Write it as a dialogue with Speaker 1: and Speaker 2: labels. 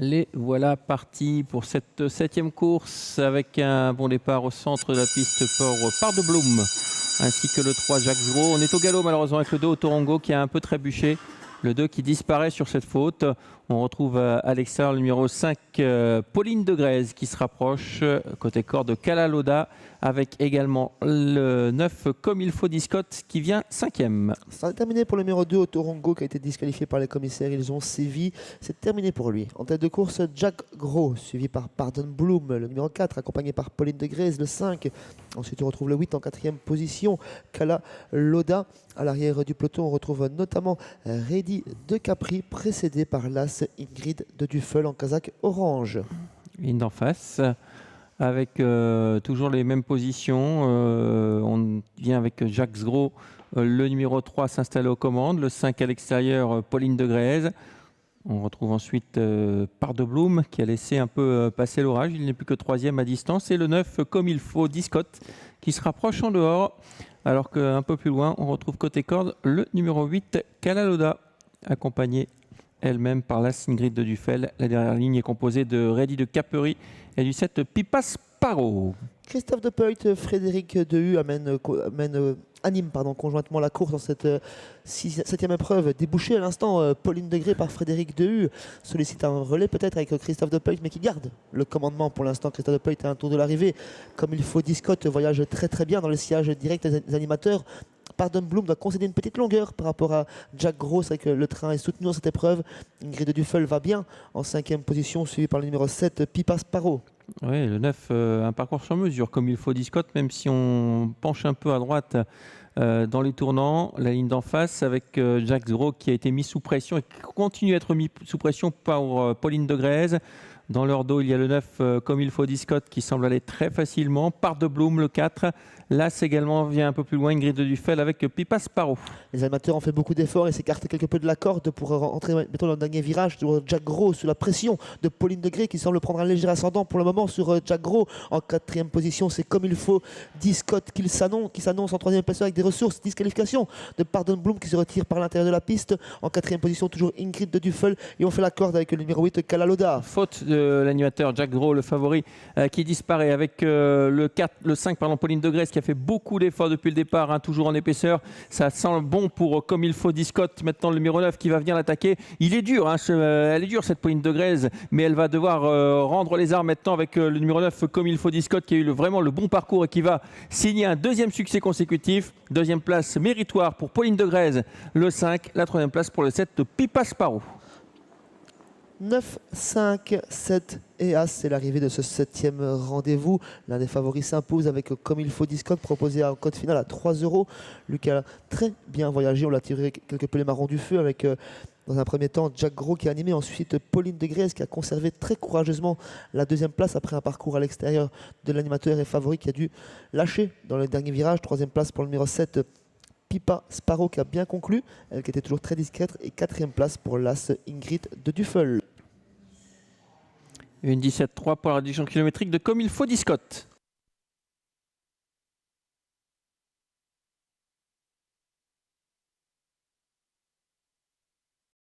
Speaker 1: Les voilà partis pour cette 7e course avec un bon départ au centre de la piste pour Part de Bloom ainsi que le 3 Jacques Gros. On est au galop malheureusement avec le 2 Autorongo qui a un peu trébuché. Le 2 qui disparaît sur cette faute. On retrouve à l'extérieur le numéro 5, Pauline de Grèze qui se rapproche. Côté corde, Calaloda avec également le 9, Comme il faut Discotte qui vient 5e.
Speaker 2: Ça a terminé pour le numéro 2, Autorongo, qui a été disqualifié par les commissaires. Ils ont sévi. C'est terminé pour lui. En tête de course, Jacques Gros, suivi par Pardon Bloom, le numéro 4, accompagné par Pauline de Grèze, le 5. Ensuite, on retrouve le 8 en 4e position, Calaloda. À l'arrière du peloton, on retrouve notamment Ready de Capri, précédé par l'As Ingrid de Duffel en casaque orange.
Speaker 1: Ligne d'en face, avec toujours les mêmes positions. On vient avec Jacques Gros, le numéro 3 s'installer aux commandes, le 5 à l'extérieur, Pauline de Grèze. On retrouve ensuite Part de Bloom qui a laissé un peu passer l'orage. Il n'est plus que 3e à distance. Et le 9, Comme il faut, Discotte, qui se rapproche en dehors. Alors qu'un peu plus loin, on retrouve côté corde le numéro 8, Calaloda, accompagné elle-même par la Ingrid de Duffel. La dernière ligne est composée de Ready de Capri et du 7, Pipas Paro.
Speaker 2: Christophe de Peut, Frédéric Dehu anime conjointement la course dans cette 7e épreuve. Débouchée à l'instant, Pauline Degré par Frédéric Dehu sollicite un relais peut-être avec Christophe de Peut, mais qui garde le commandement pour l'instant. Christophe de Peut à un tour de l'arrivée. Comme il faut, Discotte voyage très très bien dans le sillage direct des animateurs. Pardon Bloom doit concéder une petite longueur par rapport à Jacques Gros. C'est vrai que le train est soutenu dans cette épreuve. Ingrid de Duffel va bien en 5e position, suivi par le numéro 7, Pipas Paro.
Speaker 1: Oui, le 9, un parcours sur mesure, comme il faut Discotte, même si on penche un peu à droite dans les tournants. La ligne d'en face avec Jacques Gros qui a été mis sous pression et qui continue à être mis sous pression par Pauline de Grèze. Dans leur dos, il y a le 9, Comme il faut Discotte, qui semble aller très facilement. Part de Bloom, le 4. L'As également vient un peu plus loin, Ingrid de Duffel avec Pipas Paro.
Speaker 2: Les animateurs ont fait beaucoup d'efforts et s'écartent quelque peu de la corde pour rentrer dans le dernier virage. Jacques Gros sous la pression de Pauline Degré qui semble prendre un léger ascendant pour le moment sur Jacques Gros. En 4e position, c'est Comme il faut Discotte qui s'annonce en 3e position avec des ressources. Disqualification de Pardon Bloom qui se retire par l'intérieur de la piste. En 4e position, toujours Ingrid de Duffel. Et on fait la corde avec le numéro 8, Calaloda.
Speaker 1: Faute de l'animateur Jacques Gros, le favori, qui disparaît avec le 5, Pauline de Grèze qui a fait beaucoup d'efforts depuis le départ, toujours en épaisseur. Ça sent bon pour Comme il faut Discotte. Maintenant le numéro 9 qui va venir l'attaquer. Il est dur, elle est dure cette Pauline de Grèze, mais elle va devoir rendre les armes maintenant avec le numéro 9 Comme il faut Discotte qui a eu vraiment le bon parcours et qui va signer un 2e succès consécutif. 2e place méritoire pour Pauline de Grèze, le 5. La 3e place pour le 7 de Pipas Paro.
Speaker 2: 9, 5, 7 et As, c'est l'arrivée de ce 7e rendez-vous. L'un des favoris s'impose avec Comme il faut Discotte, proposé en code final à 3 €. Lucas a très bien voyagé, on l'a tiré quelque peu les marrons du feu avec dans un premier temps Jacques Gros qui a animé, ensuite Pauline de Grèze qui a conservé très courageusement la 2e place après un parcours à l'extérieur de l'animateur et favori qui a dû lâcher dans le dernier virage. 3e place pour le numéro 7, Pipas Paro qui a bien conclu, elle qui était toujours très discrète, et 4e place pour l'As Ingrid de Duffel.
Speaker 1: Une 17-3 pour la réduction kilométrique de Comme il faut Discotte.